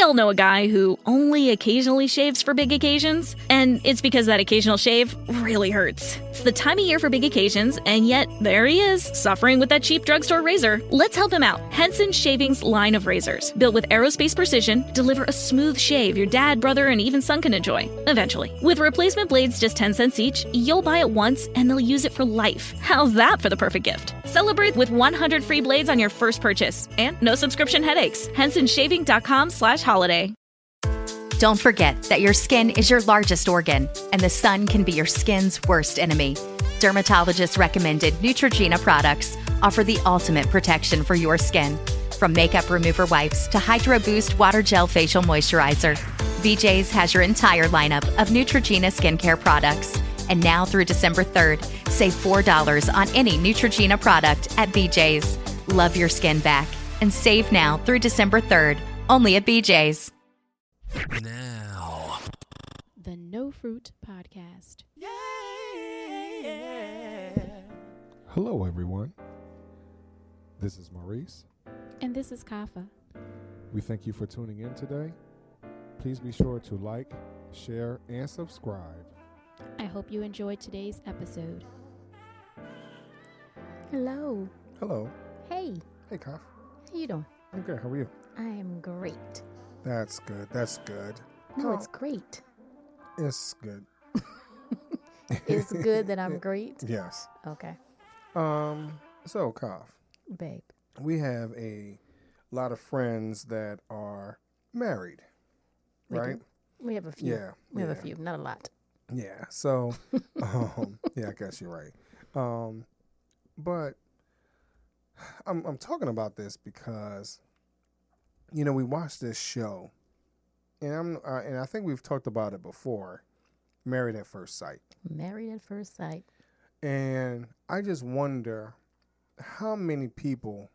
all know a guy who only occasionally shaves for big occasions, and it's because that occasional shave really hurts. It's the time of year for big occasions, and yet there he is, suffering with that cheap drugstore razor. Let's help him out. Henson Shaving's line of razors, built with aerospace precision, deliver a smooth shave your dad, brother, and even son can enjoy, eventually. With replacement blades just 10 cents each, you'll buy it once and they'll use it for life. How's that for the perfect gift? Celebrate with 100 free blades on your first purchase, and no subscription headaches. HensonShaving.com/holiday. Don't forget that your skin is your largest organ, and the sun can be your skin's worst enemy. Dermatologist recommended Neutrogena products offer the ultimate protection for your skin. From makeup remover wipes to Hydro Boost Water Gel Facial Moisturizer, BJ's has your entire lineup of Neutrogena skincare products. And now through December 3rd, save $4 on any Neutrogena product at BJ's. Love your skin back and save now through December 3rd, only at BJ's. Now, the No Fruit Podcast. yeah. Hello, everyone. This is Maurice. And this is Kafi. We thank you for tuning in today. Please be sure to like, share, and subscribe. I hope you enjoyed today's episode. Hello. Hello. Hey. Hey, Kaf. How you doing? I'm good. How are you? I am great. That's good. That's good. No, it's great. It's good. It's good that I'm great? Yes. Okay. So, Kaf, Babe. we have a lot of friends that are married, We right? do. We have a few. Yeah. We have a few, not a lot. Yeah. So, yeah, I guess you're right. But I'm talking about this because, you know, we watched this show, and I think we've talked about it before, Married at First Sight. Married at First Sight. And I just wonder how many people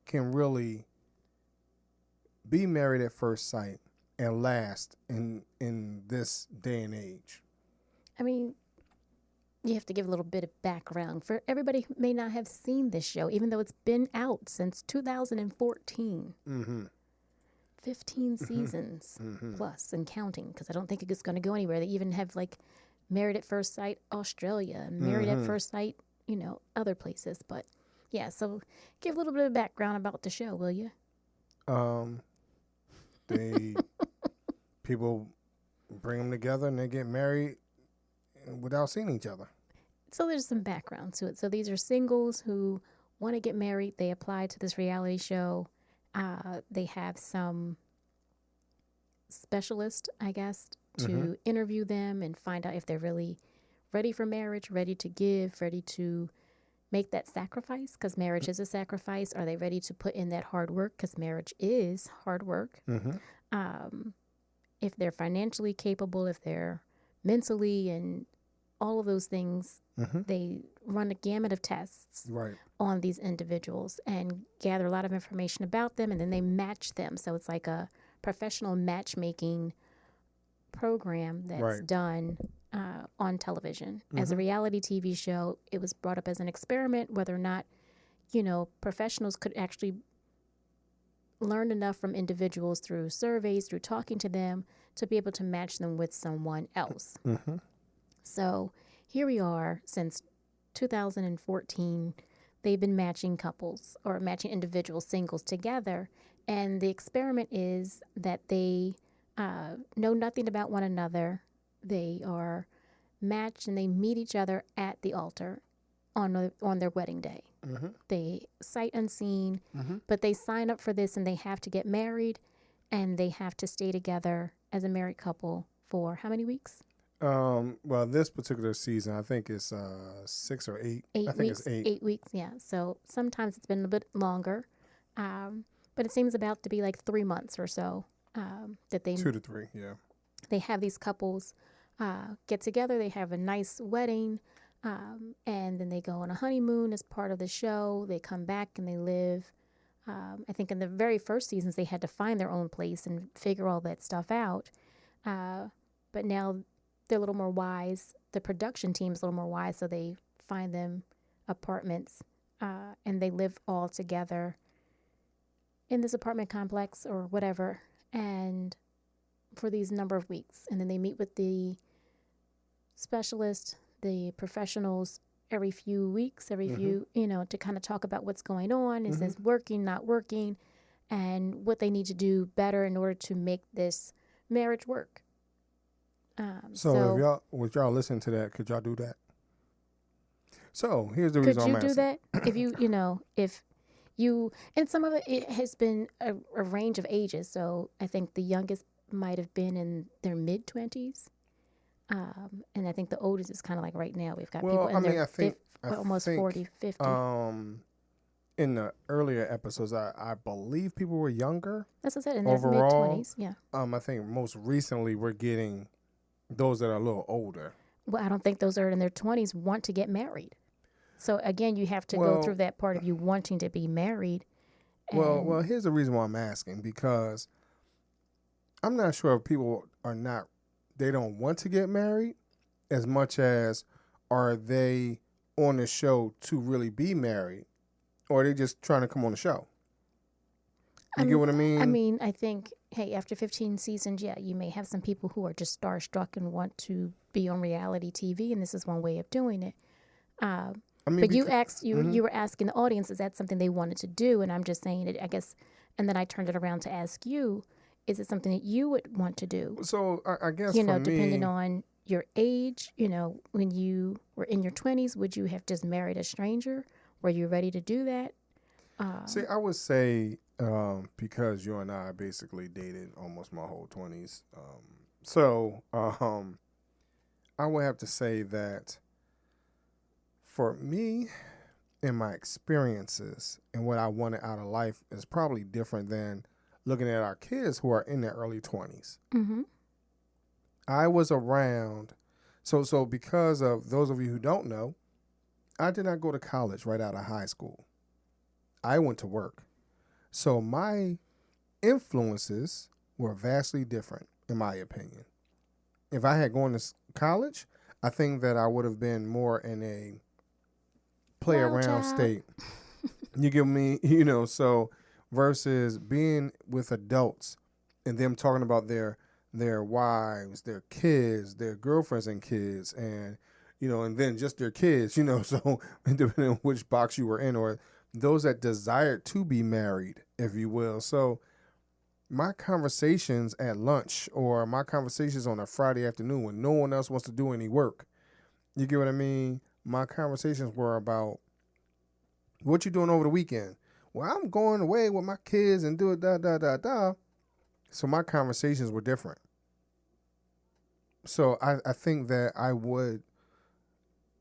can really be married at first sight and last in this day and age. I mean, you have to give a little bit of background for everybody who may not have seen this show, even though it's been out since 2014. Mm-hmm. 15 seasons plus and counting, because I don't think it's going to go anywhere. They even have like Married at First Sight Australia and Married at First Sight, you know, other places. But yeah, so give a little bit of background about the show, will you? People bring them together and they get married without seeing each other. So there's some background to it. So these are singles who want to get married. They apply to this reality show. They have some specialist, I guess, to interview them and find out if they're really ready for marriage, ready to give, ready to make that sacrifice, because marriage is a sacrifice. Are they ready to put in that hard work, because marriage is hard work? If they're financially capable, if they're mentally and all of those things, they run a gamut of tests on these individuals and gather a lot of information about them, and then they match them. So it's like a professional matchmaking program that's done on television. As a reality TV show, it was brought up as an experiment, whether or not, you know, professionals could actually learn enough from individuals through surveys, through talking to them, to be able to match them with someone else. So here we are since 2014. They've been matching couples or matching individual singles together. And the experiment is that they know nothing about one another. They are matched and they meet each other at the altar on their wedding day. They sight unseen, but they sign up for this and they have to get married and they have to stay together as a married couple for how many weeks? Well, this particular season, I think it's 6 or 8. 8 I think weeks. it's 8. 8 weeks, yeah. So sometimes it's been a bit longer, but it seems about to be like 3 months or so that they 2 to 3, yeah. They have these couples get together. They have a nice wedding, and then they go on a honeymoon as part of the show. They come back and they live. I think in the very first seasons, they had to find their own place and figure all that stuff out. But now they're a little more wise. The production team's a little more wise, so they find them apartments, and they live all together in this apartment complex or whatever. and for these number of weeks. And then they meet with the specialist, the professionals every few weeks, every few, to kind of talk about what's going on. Is this working, not working, and what they need to do better in order to make this marriage work. So if y'all listen to that, could y'all do that? So here's the reason I'm asking. Could you do that? If if you, and some of it has been a range of ages. So I think the youngest might have been in their mid-20s. And I think the oldest is kind of like right now. We've got people in their almost 40, 50. In the earlier episodes, I believe people were younger. That's what I said, in their mid-20s, yeah. I think most recently we're getting those that are a little older. Well, I don't think those that are in their 20s want to get married. So, again, you have to go through that part of you wanting to be married. Well, here's the reason why I'm asking, because I'm not sure if people they don't want to get married as much as are they on the show to really be married, or are they just trying to come on the show? You get what I mean? I mean, I think, hey, after 15 seasons, yeah, you may have some people who are just starstruck and want to be on reality TV, and this is one way of doing it. But you were asking the audience, is that something they wanted to do? And I'm just saying it, I guess, and then I turned it around to ask you, is it something that you would want to do? So I guess depending on your age, when you were in your 20s, would you have just married a stranger? Were you ready to do that? See, I would say because you and I basically dated almost my whole 20s. I would have to say that for me and my experiences and what I wanted out of life is probably different than looking at our kids who are in their early 20s. Mm-hmm. I was around. So because of those of you who don't know, I did not go to college right out of high school. I went to work. So my influences were vastly different, in my opinion. If I had gone to college, I think that I would have been more in a play around state. You get me? So versus being with adults and them talking about their wives, their kids, their girlfriends and kids, and and then just their kids, so depending on which box you were in, or those that desired to be married, if you will. So my conversations at lunch or my conversations on a Friday afternoon when no one else wants to do any work, you get what I mean? My conversations were about, what you doing over the weekend? Well, I'm going away with my kids and do it, da. So my conversations were different. So I think that I would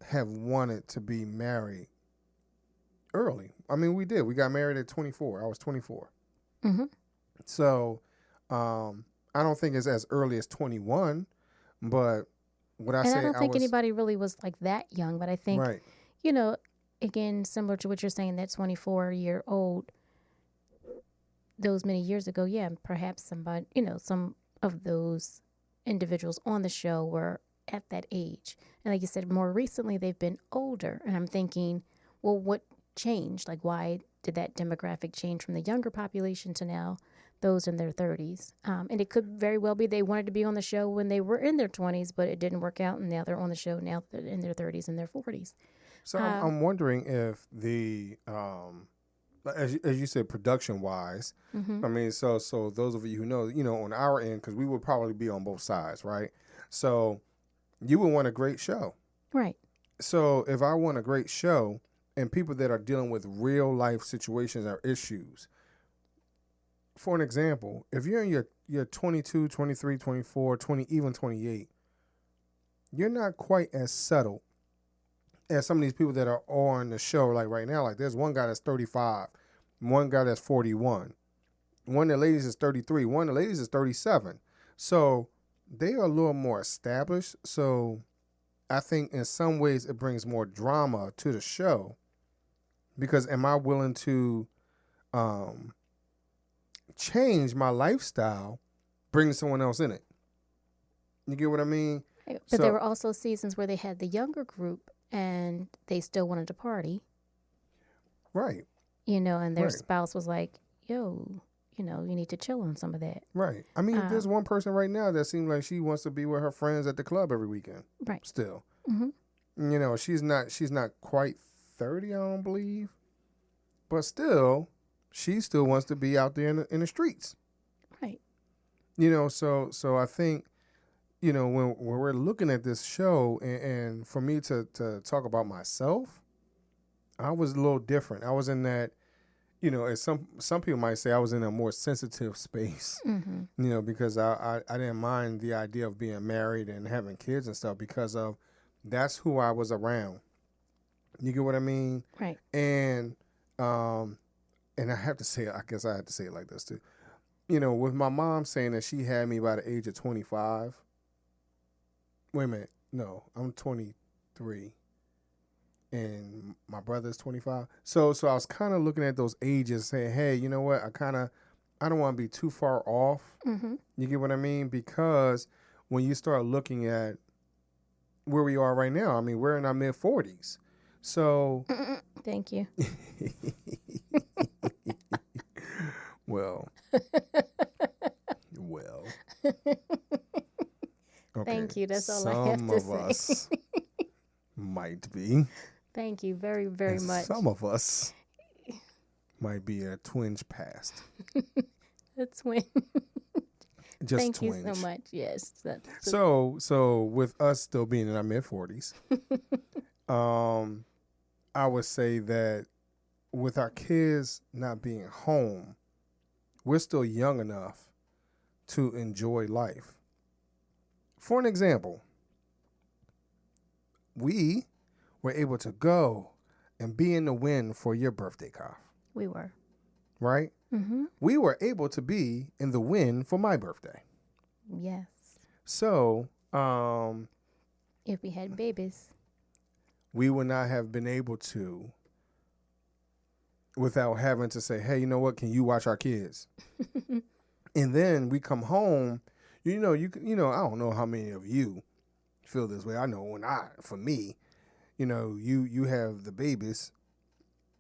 have wanted to be married early. I mean, we did. We got married at 24. I was 24. Mm-hmm. So I don't think it's as early as 21, but what I say, I don't think anybody really was like that young, but I think, right. Again, similar to what you're saying, that 24-year-old, those many years ago, yeah, perhaps somebody, some of those individuals on the show were at that age. And like you said, more recently, they've been older. And I'm thinking, well, what changed? Like, why did that demographic change from the younger population to now those in their 30s? And it could very well be they wanted to be on the show when they were in their 20s, but it didn't work out. And now they're on the show now they're in their 30s and their 40s. So I'm wondering if the, as you said, production-wise, mm-hmm. I mean, so those of you who know, on our end, because we would probably be on both sides, right? So you would want a great show. Right. So if I want a great show and people that are dealing with real-life situations or issues, for an example, if you're in your 22, 23, 24, 20, even 28, you're not quite as settled as some of these people that are on the show, like right now. Like there's one guy that's 35, one guy that's 41, one of the ladies is 33, one of the ladies is 37. So they are a little more established. So I think in some ways it brings more drama to the show, because am I willing to change my lifestyle, bring someone else in it? You get what I mean? But there were also seasons where they had the younger group and they still wanted to party. Right. And their spouse was like, yo, you need to chill on some of that. Right. I mean, there's one person right now that seems like she wants to be with her friends at the club every weekend. Right. Still. Mm-hmm. She's not quite 30, I don't believe. But still, she still wants to be out there in the streets. Right. So I think, when we're looking at this show, and for me to talk about myself, I was a little different. I was in that, as some people might say, I was in a more sensitive space, because I didn't mind the idea of being married and having kids and stuff because of that's who I was around. You get what I mean? Right. And I have to say, I guess I have to say it like this too. With my mom saying that she had me by the age of 25. Wait a minute. No, I'm 23. And my brother's 25. So I was kind of looking at those ages saying, hey, you know what? I don't want to be too far off. Mm-hmm. You get what I mean? Because when you start looking at where we are right now, I mean, we're in our mid 40s. So. Thank you. Well. Okay. Thank you. That's all I have to say. Some of us might be. Thank you very, very much. Some of us might be a twinge past. A twin. Just Thank twinge. you so much. Yes. So with us still being in our mid 40s, I would say that with our kids not being home, we're still young enough to enjoy life. For an example, we were able to go and be in the wind for your birthday, Kaf. We were. Right? Mm-hmm. We were able to be in the wind for my birthday. Yes. So, if we had babies, we would not have been able to without having to say, hey, you know what? Can you watch our kids? And then we come home, I don't know how many of you feel this way. I know for me, you have the babies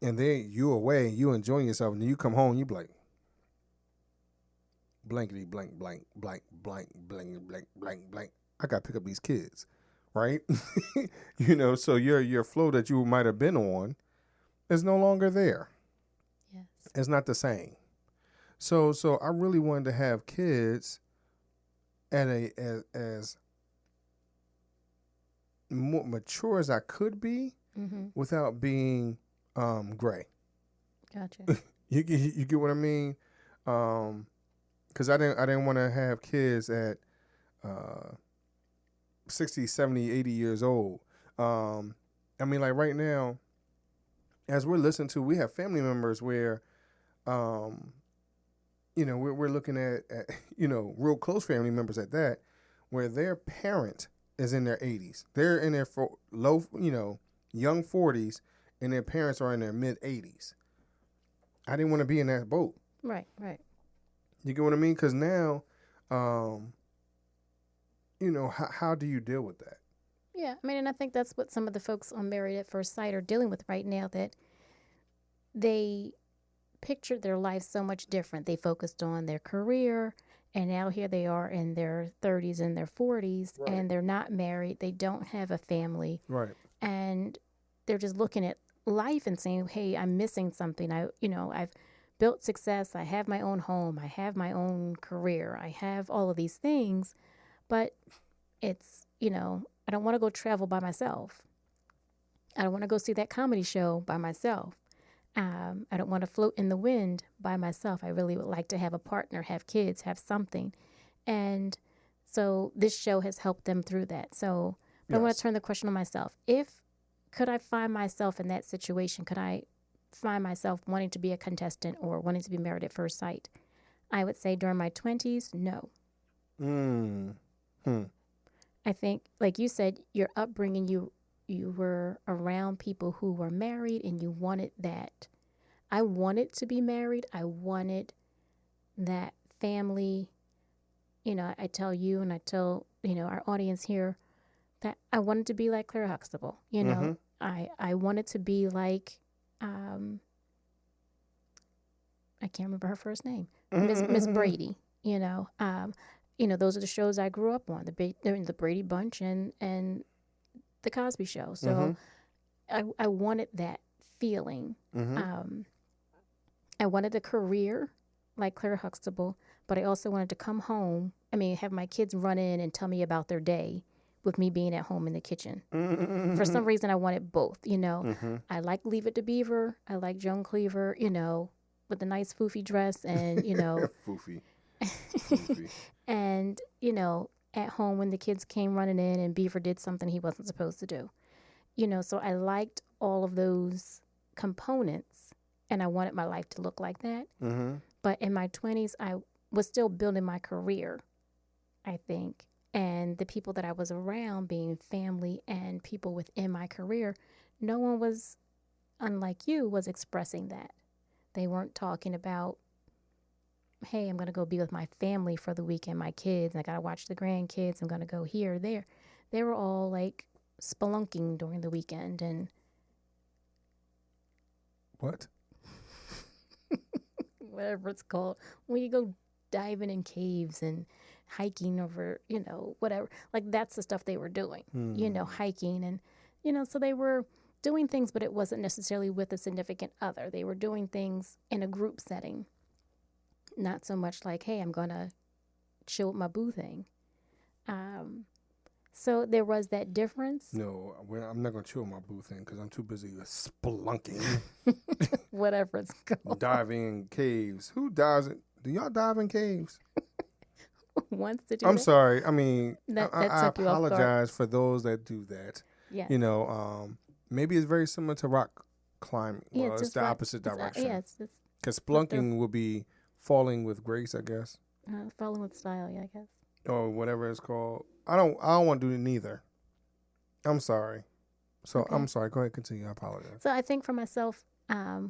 and then you away, you enjoying yourself, and then you come home, you be like, blankety blank, blank, blank, blank, blank, blank, blank, blank. I got to pick up these kids, right? So your flow that you might have been on is no longer there. Yes. It's not the same. So I really wanted to have kids at as more mature as I could be, without being gray. Gotcha. You get what I mean? Because I didn't want to have kids at 60, 70, 80 years old. I mean, like right now, as we're listening to, we have family members where, we're looking at real close family members at that, where their parent is in their 80s. They're in their young 40s, and their parents are in their mid 80s. I didn't want to be in that boat. Right. You get what I mean? Because now, how do you deal with that? Yeah, I mean, and I think that's what some of the folks on Married at First Sight are dealing with right now, that they pictured their life so much different. They focused on their career, and now here they are in their 30s and their 40s, right, and they're not married. They don't have a family. Right. And they're just looking at life and saying, hey, I'm missing something. I've built success. I have my own home. I have my own career. I have all of these things, but it's, I don't want to go travel by myself. I don't want to go see that comedy show by myself. I don't want to float in the wind by myself. I really would like to have a partner, have kids, have something. And so this show has helped them through that. So but yes. I want to turn the question on myself. Could I find myself in that situation? Could I find myself wanting to be a contestant or wanting to be married at first sight? I would say during my 20s, no. I think, like you said, your upbringing, you were around people who were married and you wanted that. I wanted to be married. I wanted that family. I tell you and I tell, our audience here that I wanted to be like Claire Huxtable. I wanted to be like, I can't remember her first name. Miss Brady. You know, those are the shows I grew up on, the Brady Bunch and the Cosby Show. So I wanted that feeling. I wanted a career like Claire Huxtable, but I also wanted to come home. Have my kids run in and tell me about their day with me being at home in the kitchen. For some reason, I wanted both, I like Leave It to Beaver. I like Joan Cleaver, with the nice foofy dress and, Foofy. and, at home when the kids came running in and Beaver did something he wasn't supposed to do. So I liked all of those components and I wanted my life to look like that. But in my 20s, I was still building my career, I think. And the people that I was around, being family and people within my career, no one was, unlike you, was expressing that. They weren't talking about, hey, I'm going to go be with my family for the weekend, my kids. I got to watch the grandkids. I'm going to go here or there. They were all like spelunking during the weekend. And what? Whatever it's called. When you go diving in caves and hiking over, whatever. Like that's the stuff they were doing, hiking. And, so they were doing things, but it wasn't necessarily with a significant other. They were doing things in a group setting. Not so much like, hey, I'm going to chill with my boo thing. So there was that difference. No, I'm not going to chill with my boo thing because I'm too busy with spelunking. Whatever it's called. Diving in caves. Who dives in? Do y'all dive in caves? Wants to do I'm that? sorry. That I took you off guard. apologize for those that do that. Yeah. Maybe it's very similar to rock climbing. Yeah, Well, it's the opposite direction. Yes. Because spelunking will be falling with grace, I guess. Falling with style, yeah, I guess. Or whatever it's called. I don't want to do it neither. I'm sorry. So Okay. I'm sorry. Go ahead, continue. I apologize. So I think for myself, I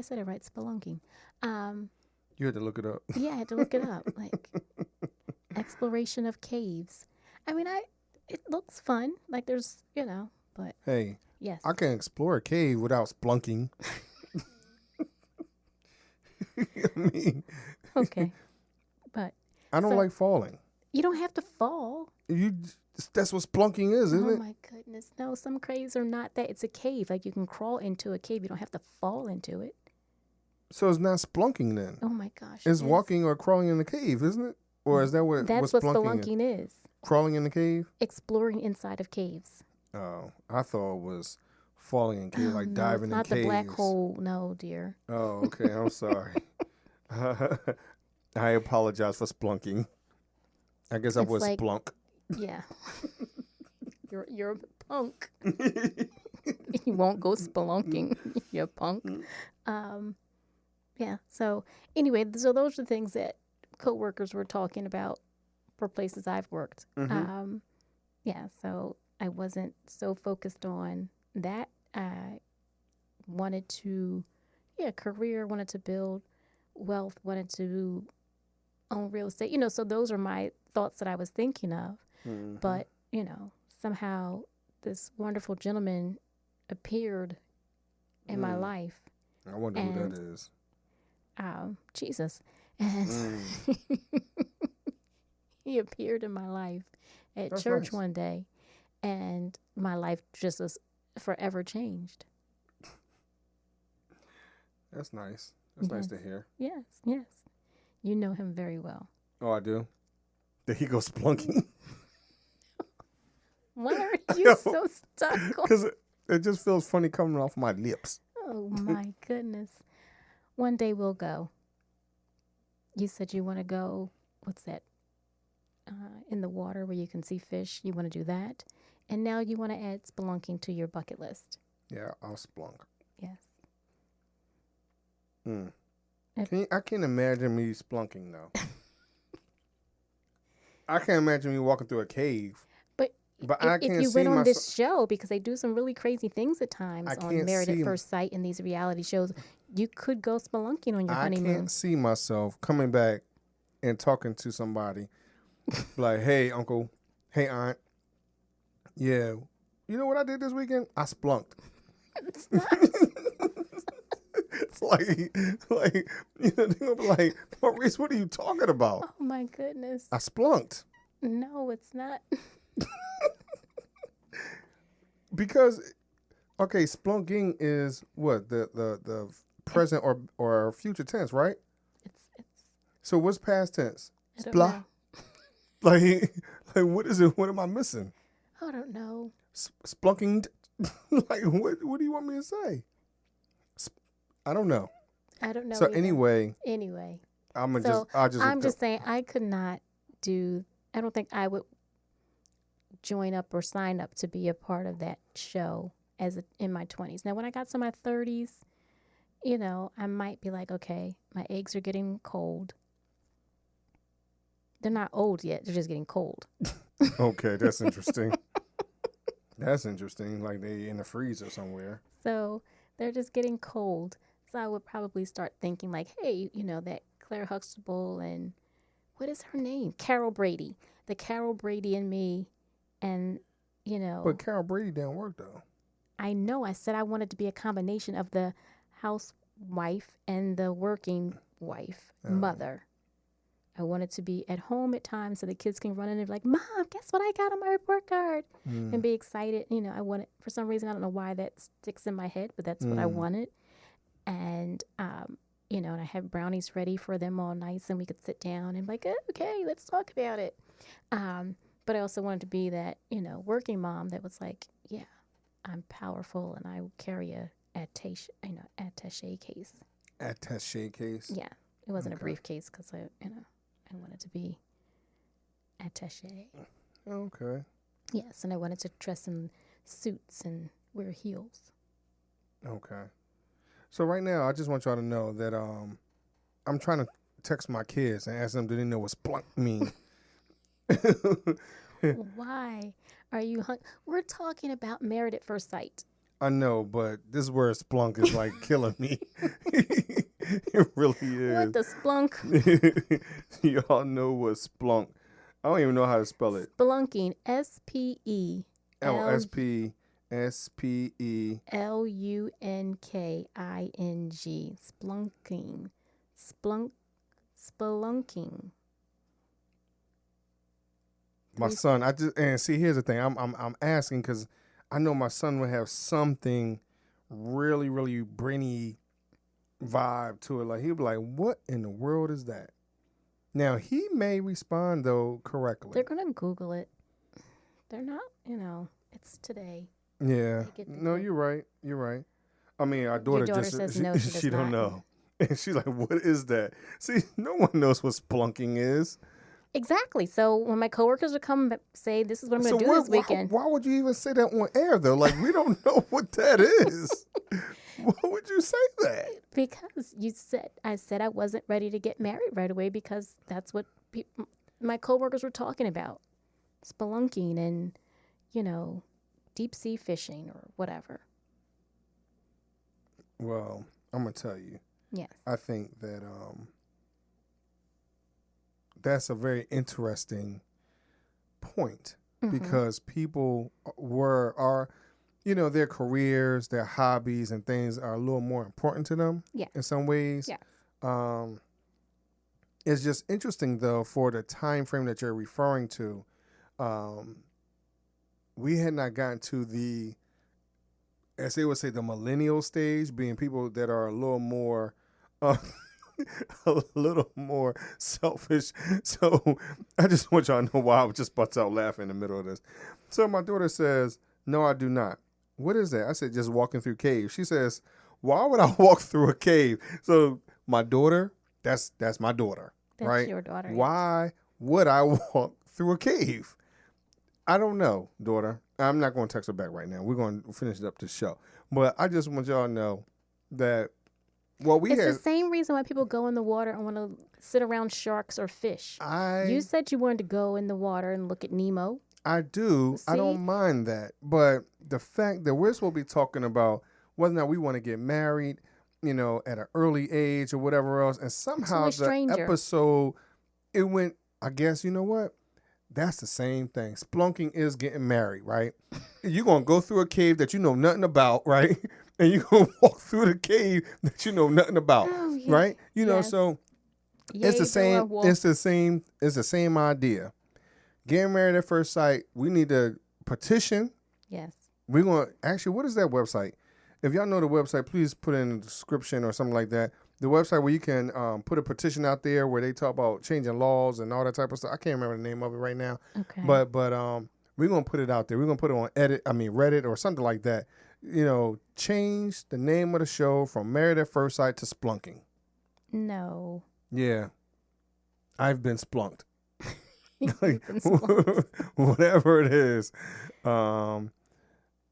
said it right, spelunking. You had to look it up. Yeah, I had to look it up. Like exploration of caves. It looks fun. Like there's, but Hey, yes. I can explore a cave without splunking. Okay. But I don't like falling. you don't have to fall. That's what splunking is, isn't Oh it? my goodness. No, some caves are not that. It's a cave. Like you can crawl into a cave. You don't have to fall into it. So it's not splunking then. Oh my gosh. It's it is. walking or crawling in the cave, isn't it? Or is that what That's what spelunking is. Crawling in the cave? Exploring inside of caves. Oh, I thought it was falling in caves, like No, diving not in caves. the black hole. No, dear. Oh, okay. I'm sorry. I apologize for splunking. I guess I It's was like- splunk. Yeah. You're a punk. You won't go spelunking. You're a punk. Yeah. So anyway, so those are the things that coworkers were talking about for places I've worked. Yeah. So I wasn't so focused on that. I wanted to, career, wanted to build wealth, wanted to own real estate. So those are my thoughts that I was thinking of. But, somehow this wonderful gentleman appeared in my life. I wonder who that is. Jesus. And he appeared in my life at That's church nice. one day, and my life just was forever changed. That's nice. That's nice to hear. Yes, yes. You know him very well. Oh, I do? There he goes splunking. Why are you so stuck on? Because it just feels funny coming off my lips. Oh, my goodness. One day we'll go. You said you want to go, what's that, in the water where you can see fish. You want to do that. And now you want to add spelunking to your bucket list. Yeah, I'll splunk. Yes. I can't imagine me splunking, though. I can't imagine me walking through a cave. But I can't if you see went on myself. this show, because they do some really crazy things at times I on can't Married at see- First Sight and these reality shows, you could go spelunking on your I honeymoon. can't see myself coming back and talking to somebody like, hey, uncle, hey, aunt. Yeah, you know what I did this weekend? I splunked. It's not. like, you know, they're gonna be like, Maurice, what are you talking about? Oh my goodness. I splunked. No, it's not. Because, okay, splunking is what the present or future tense, right? It's. So what's past tense? I don't Splah. know. Like what is it? What am I missing? I don't know. Splunking. Like what do you want me to say? I don't know. I don't know. So either. anyway, I'm just saying I could not do. I don't think I would join up or sign up to be a part of that show in my 20s. Now, when I got to my 30s, you know, I might be like, okay, my eggs are getting cold. They're not old yet. They're just getting cold. Okay, that's interesting. That's interesting. Like they in the freezer somewhere. So they're just getting cold. So I would probably start thinking like, hey, you know, that Claire Huxtable and what is her name? Carol Brady. The Carol Brady in me. And, you know. But Carol Brady didn't work though. I know. I said I wanted to be a combination of the housewife and the working wife, mother. I wanted to be at home at times so the kids can run in and be like, Mom, guess what I got on my report card? And be excited. You know, I wanted, for some reason, I don't know why that sticks in my head, but that's what I wanted. And, you know, and I had brownies ready for them all nice and we could sit down and be like, okay, let's talk about it. But I also wanted to be that, you know, working mom that was like, yeah, I'm powerful and I carry a attaché case. Attaché case? Yeah. It wasn't a briefcase because I wanted to be attaché. Okay. Yes, and I wanted to dress in suits and wear heels. Okay. So right now, I just want y'all to know that I'm trying to text my kids and ask them, do they know what splunk mean? Why are you We're talking about Married at First Sight. I know, but this word splunk is like killing me. It really is. What the splunk? Y'all know what splunk. I don't even know how to spell it. Splunking. S-P-E. S-P-E-L-U-N-K-I-N-G. Splunking. Spelunking. My son, here's the thing. I'm asking because I know my son would have something really, really brainy vibe to it. Like he'd be like, "What in the world is that?" Now he may respond though correctly. They're gonna Google it. They're not, you know. It's today. Yeah. No, you're right. You're right. I mean, our daughter says no. She don't know, and she's like, "What is that?" See, no one knows what splunking is. Exactly. So when my coworkers would come say, "This is what I'm going to do this weekend," why would you even say that on air though? Like we don't know what that is. Why would you say that? Because I said I wasn't ready to get married right away because that's what my coworkers were talking about, spelunking and, you know, deep sea fishing or whatever. Well, I'm gonna tell you. Yes. I think that that's a very interesting point because people are. You know, their careers, their hobbies and things are a little more important to them in some ways. Yeah. It's just interesting, though, for the time frame that you're referring to. We had not gotten to the, as they would say, the millennial stage, being people that are a little more selfish. So I just want y'all to know why I was just bust out laughing in the middle of this. So my daughter says, "No, I do not." What is that? I said, "Just walking through caves." She says, "Why would I walk through a cave?" So my daughter, that's my daughter, that's right? Your daughter. Why would I walk through a cave? I don't know, daughter. I'm not going to text her back right now. We're going to finish up the show. But I just want y'all to know that it's the same reason why people go in the water and want to sit around sharks or fish. You said you wanted to go in the water and look at Nemo. I do. See? I don't mind that. But the fact that we're supposed to be talking about whether or not we want to get married, you know, at an early age or whatever else, and somehow the episode, it went, I guess, you know what? That's the same thing. Splunking is getting married, right? You're going to go through a cave that you know nothing about, right? and you're going to walk through the cave that you know nothing about, right? You know, so it's the same idea. Getting married at first sight, we need to petition. Yes. We're going to, actually, what is that website? If y'all know the website, please put it in the description or something like that. The website where you can put a petition out there where they talk about changing laws and all that type of stuff. I can't remember the name of it right now. Okay. But we're going to put it out there. We're going to put it on Reddit or something like that. You know, change the name of the show from Married at First Sight to Splunking. No. Yeah. I've been splunked. Whatever it is. And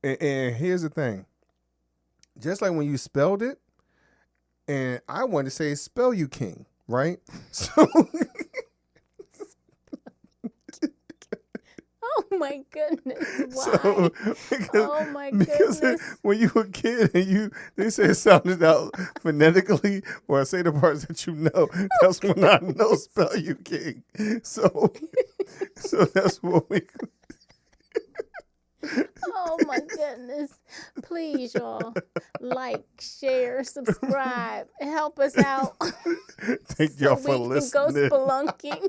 here's the thing. Just like when you spelled it, and I wanted to say spell-you-king, right? So, oh my goodness! Why? Oh my goodness! Because when you were a kid and they say it sounded out phonetically, or I say the parts that you know, that's when I know spell-you-king. So that's what we. Oh my goodness. Please, y'all, like, share, subscribe, help us out. Thank y'all for listening. We can go spelunking.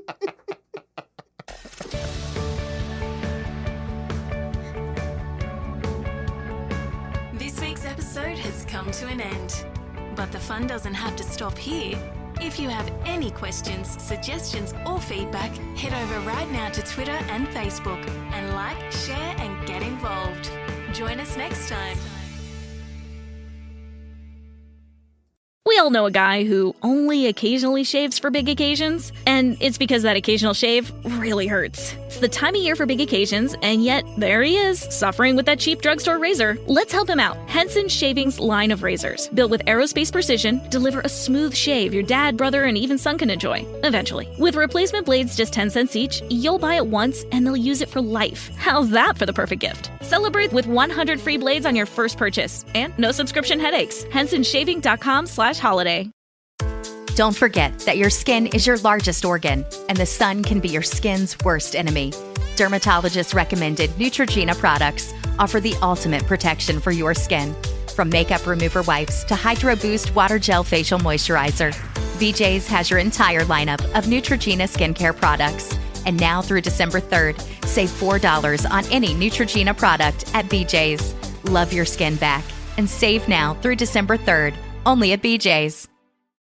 This week's episode has come to an end, but the fun doesn't have to stop here. If you have any questions, suggestions, or feedback, head over right now to Twitter and Facebook and like, share, and get involved. Join us next time. We all know a guy who only occasionally shaves for big occasions, and it's because that occasional shave really hurts. It's the time of year for big occasions, and yet there he is, suffering with that cheap drugstore razor. Let's help him out. Henson Shaving's line of razors, built with aerospace precision, deliver a smooth shave your dad, brother, and even son can enjoy, eventually. With replacement blades just 10 cents each, you'll buy it once, and they'll use it for life. How's that for the perfect gift? Celebrate with 100 free blades on your first purchase, and no subscription headaches. HensonShaving.com/holiday. Don't forget that your skin is your largest organ, and the sun can be your skin's worst enemy. Dermatologist recommended Neutrogena products offer the ultimate protection for your skin. From makeup remover wipes to Hydro Boost Water Gel Facial Moisturizer, BJ's has your entire lineup of Neutrogena skincare products. And now through December 3rd, save $4 on any Neutrogena product at BJ's. Love your skin back and save now through December 3rd, only at BJ's.